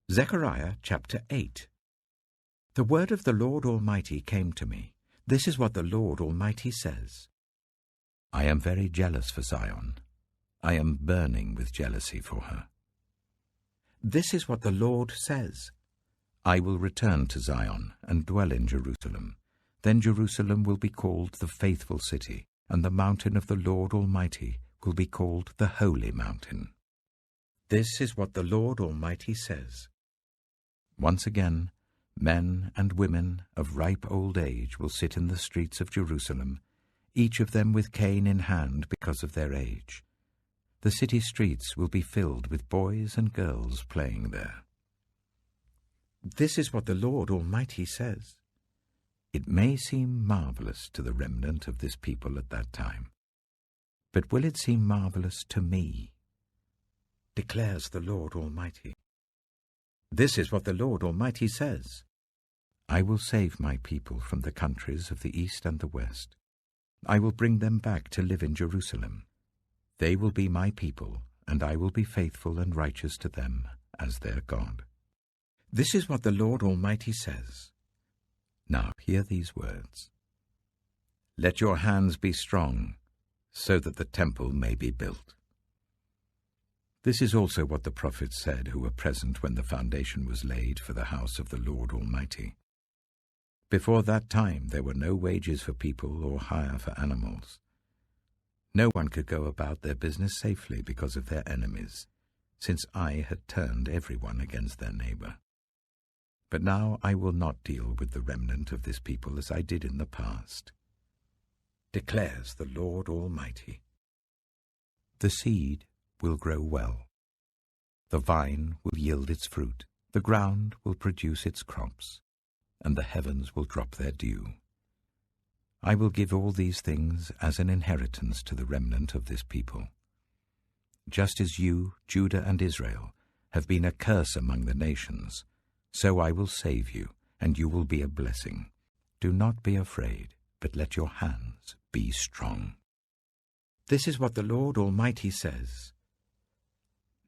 Zechariah chapter 8. The word of the Lord Almighty came to me. This is what the Lord Almighty says. I am very jealous for Zion. I am burning with jealousy for her. This is what the Lord says. I will return to Zion and dwell in Jerusalem. Then Jerusalem will be called the faithful city, and the mountain of the Lord Almighty will be called the holy mountain. This is what the Lord Almighty says. Once again, men and women of ripe old age will sit in the streets of Jerusalem, each of them with cane in hand because of their age. The city streets will be filled with boys and girls playing there. This is what the Lord Almighty says. It may seem marvelous to the remnant of this people at that time, but will it seem marvelous to me? Declares the Lord Almighty. This is what the Lord Almighty says. I will save my people from the countries of the east and the west. I will bring them back to live in Jerusalem. They will be my people, and I will be faithful and righteous to them as their God. This is what the Lord Almighty says. Now hear these words. Let your hands be strong, so that the temple may be built. This is also what the prophets said who were present when the foundation was laid for the house of the Lord Almighty. Before that time there were no wages for people or hire for animals. No one could go about their business safely because of their enemies, since I had turned everyone against their neighbor. But now I will not deal with the remnant of this people as I did in the past, declares the Lord Almighty. The seed will grow well. The vine will yield its fruit. The ground will produce its crops, and the heavens will drop their dew. I will give all these things as an inheritance to the remnant of this people. Just as you, Judah and Israel, have been a curse among the nations, so I will save you, and you will be a blessing. Do not be afraid, but let your hands be strong. This is what the Lord Almighty says.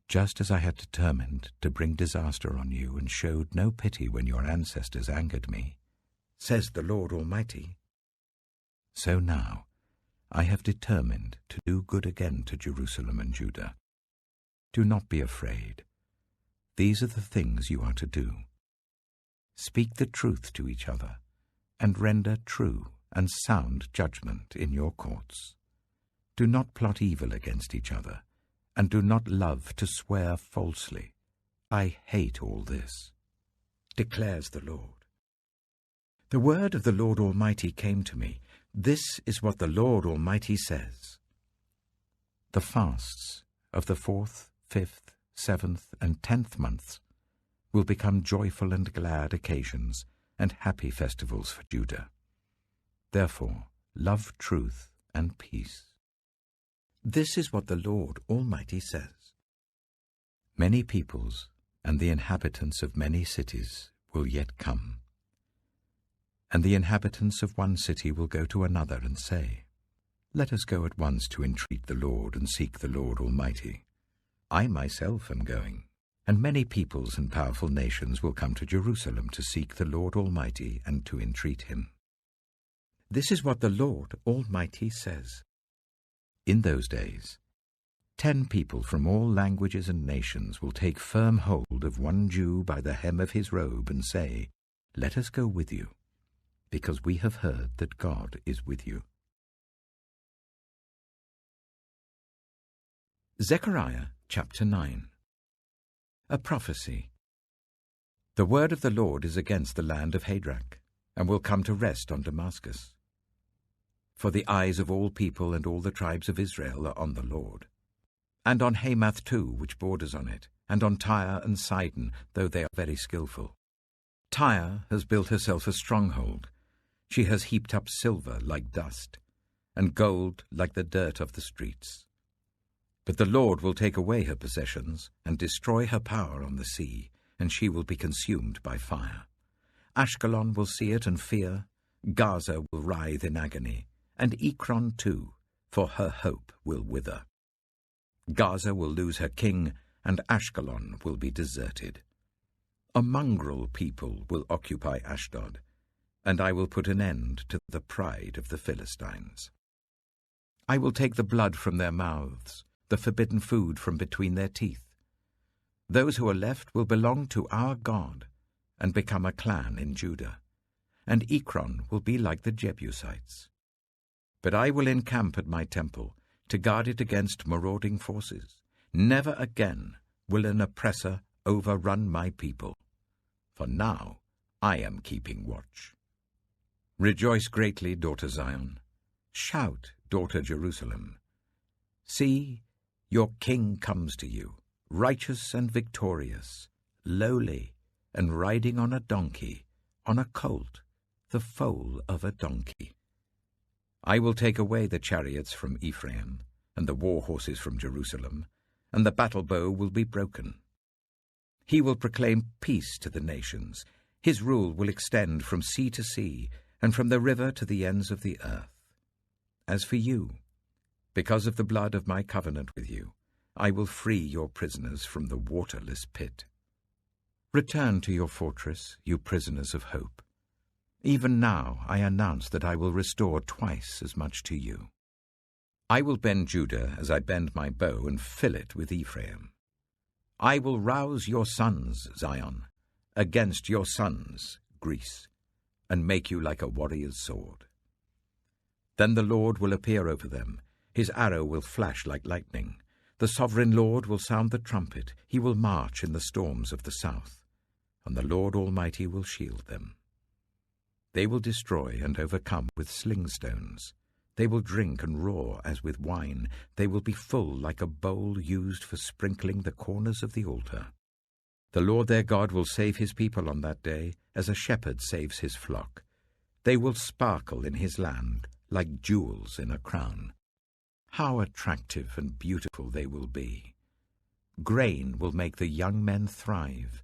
Just as I had determined to bring disaster on you and showed no pity when your ancestors angered me, says the Lord Almighty, so now I have determined to do good again to Jerusalem and Judah. Do not be afraid. These are the things you are to do. Speak the truth to each other, and render true and sound judgment in your courts. Do not plot evil against each other, and do not love to swear falsely. I hate all this, declares the Lord. The word of the Lord Almighty came to me. This is what the Lord Almighty says. The fasts of the 4th, 5th, 7th, and 10th months will become joyful and glad occasions and happy festivals for Judah. Therefore, love truth and peace. This is what the Lord Almighty says. Many peoples and the inhabitants of many cities will yet come. And the inhabitants of one city will go to another and say, Let us go at once to entreat the Lord and seek the Lord Almighty. I myself am going, and many peoples and powerful nations will come to Jerusalem to seek the Lord Almighty and to entreat him. This is what the Lord Almighty says. In those days, 10 people from all languages and nations will take firm hold of one Jew by the hem of his robe and say, Let us go with you, because we have heard that God is with you. Zechariah chapter 9. A prophecy. The word of the Lord is against the land of Hadrach, and will come to rest on Damascus. For the eyes of all people and all the tribes of Israel are on the Lord. And on Hamath too, which borders on it, and on Tyre and Sidon, though they are very skillful. Tyre has built herself a stronghold. She has heaped up silver like dust, and gold like the dirt of the streets. But the Lord will take away her possessions, and destroy her power on the sea, and she will be consumed by fire. Ashkelon will see it and fear, Gaza will writhe in agony, and Ekron too, for her hope will wither. Gaza will lose her king, and Ashkelon will be deserted. A mongrel people will occupy Ashdod, and I will put an end to the pride of the Philistines. I will take the blood from their mouths, the forbidden food from between their teeth. Those who are left will belong to our God and become a clan in Judah, and Ekron will be like the Jebusites. But I will encamp at my temple to guard it against marauding forces. Never again will an oppressor overrun my people, for now I am keeping watch. Rejoice greatly, daughter Zion. Shout, daughter Jerusalem. See, your king comes to you, righteous and victorious, lowly, and riding on a donkey, on a colt, the foal of a donkey. I will take away the chariots from Ephraim, and the war horses from Jerusalem, and the battle bow will be broken. He will proclaim peace to the nations. His rule will extend from sea to sea, and from the river to the ends of the earth. As for you, because of the blood of my covenant with you, I will free your prisoners from the waterless pit. Return to your fortress, you prisoners of hope. Even now I announce that I will restore twice as much to you. I will bend Judah as I bend my bow and fill it with Ephraim. I will rouse your sons, Zion, against your sons, Greece, and make you like a warrior's sword. Then the Lord will appear over them. His arrow will flash like lightning. The sovereign Lord will sound the trumpet. He will march in the storms of the south, and the Lord Almighty will shield them. They will destroy and overcome with sling stones. They will drink and roar as with wine. They will be full like a bowl used for sprinkling the corners of the altar. The Lord their God will save his people on that day, as a shepherd saves his flock. They will sparkle in his land like jewels in a crown. How attractive and beautiful they will be. Grain will make the young men thrive,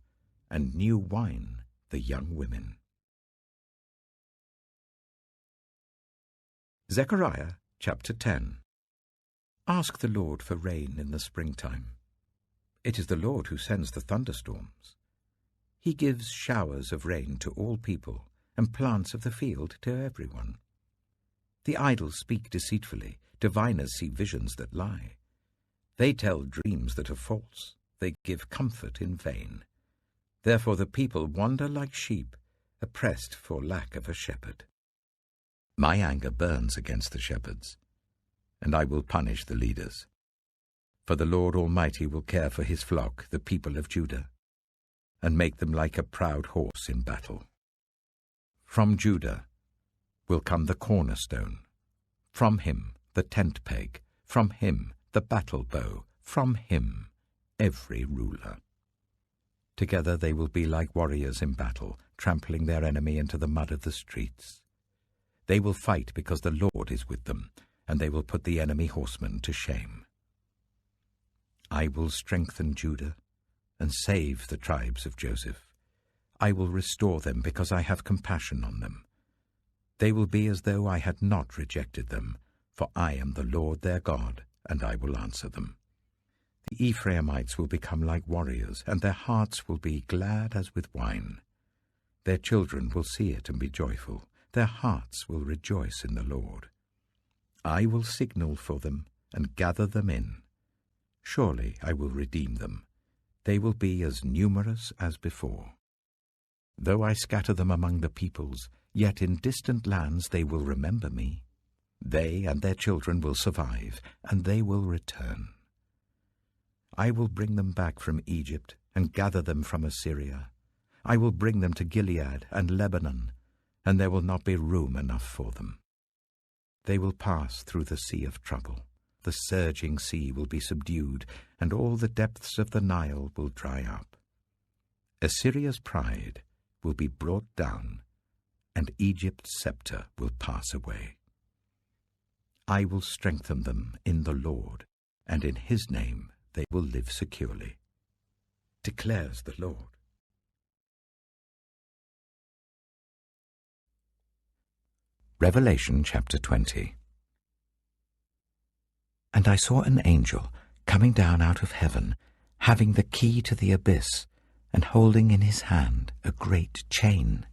and new wine the young women. Zechariah chapter 10. Ask the Lord for rain in the springtime. It is the Lord who sends the thunderstorms. He gives showers of rain to all people, and plants of the field to everyone. The idle speak deceitfully. Diviners see visions that lie. They tell dreams that are false. They give comfort in vain. Therefore the people wander like sheep, oppressed for lack of a shepherd. My anger burns against the shepherds, and I will punish the leaders. For the Lord Almighty will care for his flock, the people of Judah, and make them like a proud horse in battle. From Judah will come the cornerstone, from him the tent peg, from him the battle bow, from him every ruler. Together they will be like warriors in battle, trampling their enemy into the mud of the streets. They will fight because the Lord is with them, and they will put the enemy horsemen to shame. I will strengthen Judah and save the tribes of Joseph. I will restore them because I have compassion on them. They will be as though I had not rejected them, for I am the Lord their God, and I will answer them. The Ephraimites will become like warriors, and their hearts will be glad as with wine. Their children will see it and be joyful. Their hearts will rejoice in the Lord. I will signal for them and gather them in. Surely I will redeem them. They will be as numerous as before. Though I scatter them among the peoples, yet in distant lands they will remember me. They and their children will survive, and they will return. I will bring them back from Egypt and gather them from Assyria. I will bring them to Gilead and Lebanon, and there will not be room enough for them. They will pass through the sea of trouble. The surging sea will be subdued, and all the depths of the Nile will dry up. Assyria's pride will be brought down, and Egypt's scepter will pass away. I will strengthen them in the Lord, and in his name they will live securely, declares the Lord. Revelation chapter 20. And I saw an angel coming down out of heaven, having the key to the abyss, and holding in his hand a great chain.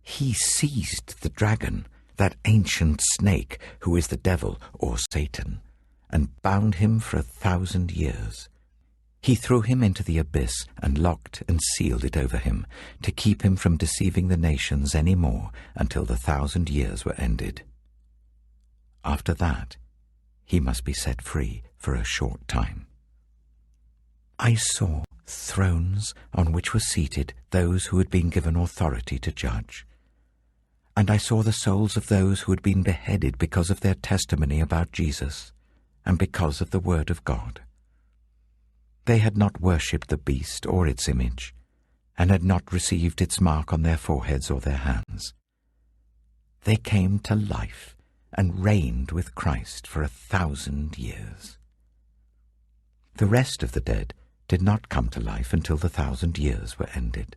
He seized the dragon, that ancient snake who is the devil or Satan, and bound him for 1,000 years. He threw him into the abyss and locked and sealed it over him, to keep him from deceiving the nations any more until the 1,000 years were ended. After that, he must be set free for a short time. I saw thrones on which were seated those who had been given authority to judge. And I saw the souls of those who had been beheaded because of their testimony about Jesus and because of the word of God. They had not worshipped the beast or its image, and had not received its mark on their foreheads or their hands. They came to life and reigned with Christ for 1,000 years. The rest of the dead did not come to life until the 1,000 years were ended.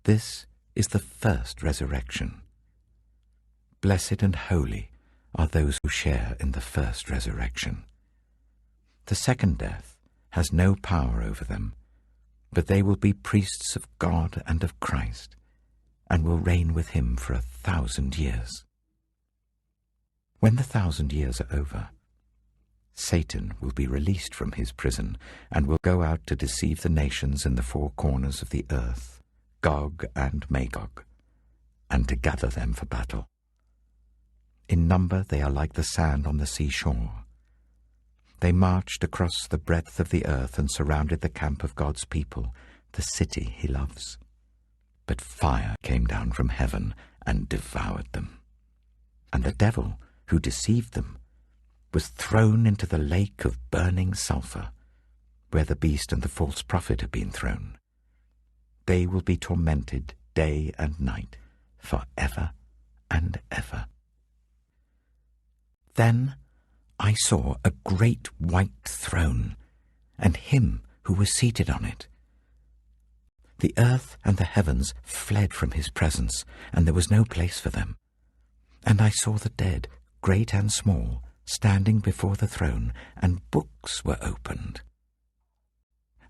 This is the first resurrection. Blessed and holy are those who share in the first resurrection. The second death has no power over them, but they will be priests of God and of Christ, and will reign with him for 1,000 years. When the 1,000 years are over, Satan will be released from his prison and will go out to deceive the nations in the four corners of the earth, Gog and Magog, and to gather them for battle. In number they are like the sand on the seashore. They marched across the breadth of the earth and surrounded the camp of God's people, the city he loves. But fire came down from heaven and devoured them. And the devil, who deceived them, was thrown into the lake of burning sulfur, where the beast and the false prophet have been thrown. They will be tormented day and night, forever and ever. Then I saw a great white throne, and him who was seated on it. The earth and the heavens fled from his presence, and there was no place for them. And I saw the dead, great and small, standing before the throne, and books were opened.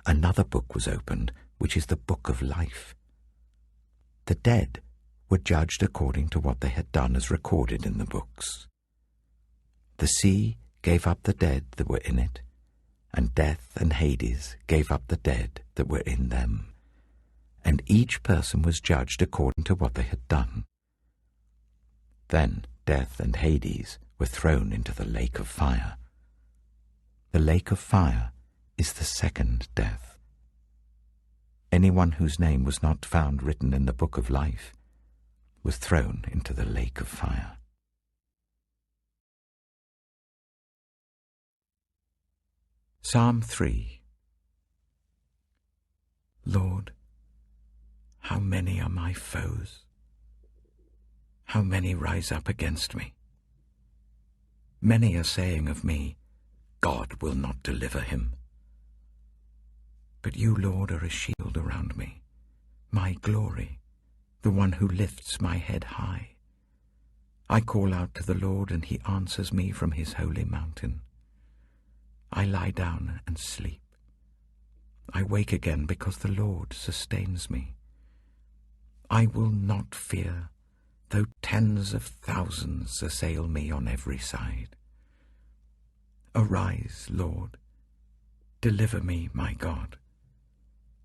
Another book was opened, which is the book of life. The dead were judged according to what they had done as recorded in the books. The sea gave up the dead that were in it, and death and Hades gave up the dead that were in them, and each person was judged according to what they had done. Then death and Hades were thrown into the lake of fire. The lake of fire is the second death. Anyone whose name was not found written in the book of life was thrown into the lake of fire. Psalm 3. Lord, how many are my foes? How many rise up against me? Many are saying of me, God will not deliver him. But you, Lord, are a shield around me, my glory, the one who lifts my head high. I call out to the Lord, and he answers me from his holy mountain. I lie down and sleep. I wake again because the Lord sustains me. I will not fear, though tens of thousands assail me on every side. Arise, Lord. Deliver me, my God.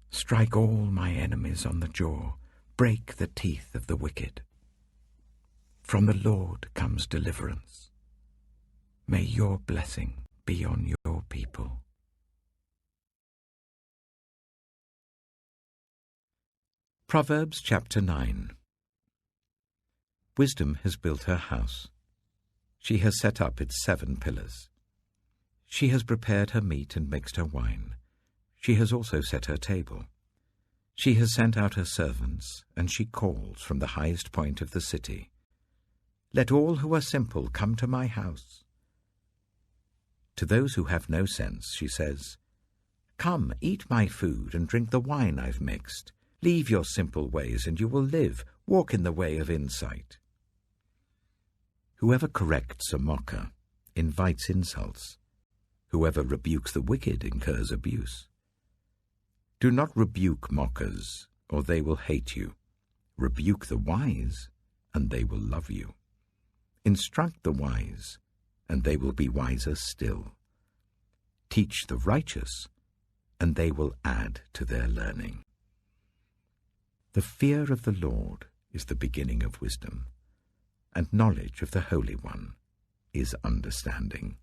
Strike all my enemies on the jaw. Break the teeth of the wicked. From the Lord comes deliverance. May your blessing be on your people. Proverbs chapter 9. Wisdom has built her house. She has set up its 7 pillars. She has prepared her meat and mixed her wine. She has also set her table. She has sent out her servants, and she calls from the highest point of the city. Let all who are simple come to my house. To those who have no sense, she says, Come, eat my food and drink the wine I've mixed. Leave your simple ways, and you will live. Walk in the way of insight. Whoever corrects a mocker invites insults. Whoever rebukes the wicked incurs abuse. Do not rebuke mockers, or they will hate you. Rebuke the wise, and they will love you. Instruct the wise, and they will be wiser still. Teach the righteous, and they will add to their learning. The fear of the Lord is the beginning of wisdom, and knowledge of the Holy One is understanding.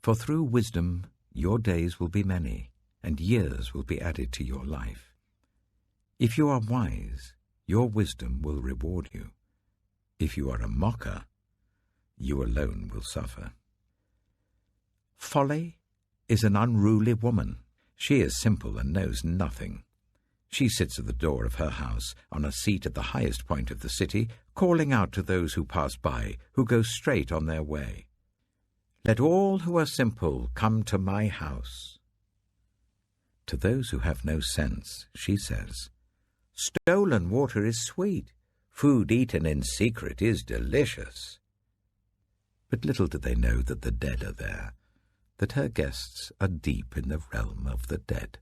For through wisdom your days will be many, and years will be added to your life. If you are wise, your wisdom will reward you. If you are a mocker, you alone will suffer. Folly is an unruly woman. She is simple and knows nothing. She sits at the door of her house, on a seat at the highest point of the city, calling out to those who pass by, who go straight on their way. Let all who are simple come to my house. To those who have no sense, she says, stolen water is sweet. Food eaten in secret is delicious. But little do they know that the dead are there, that her guests are deep in the realm of the dead.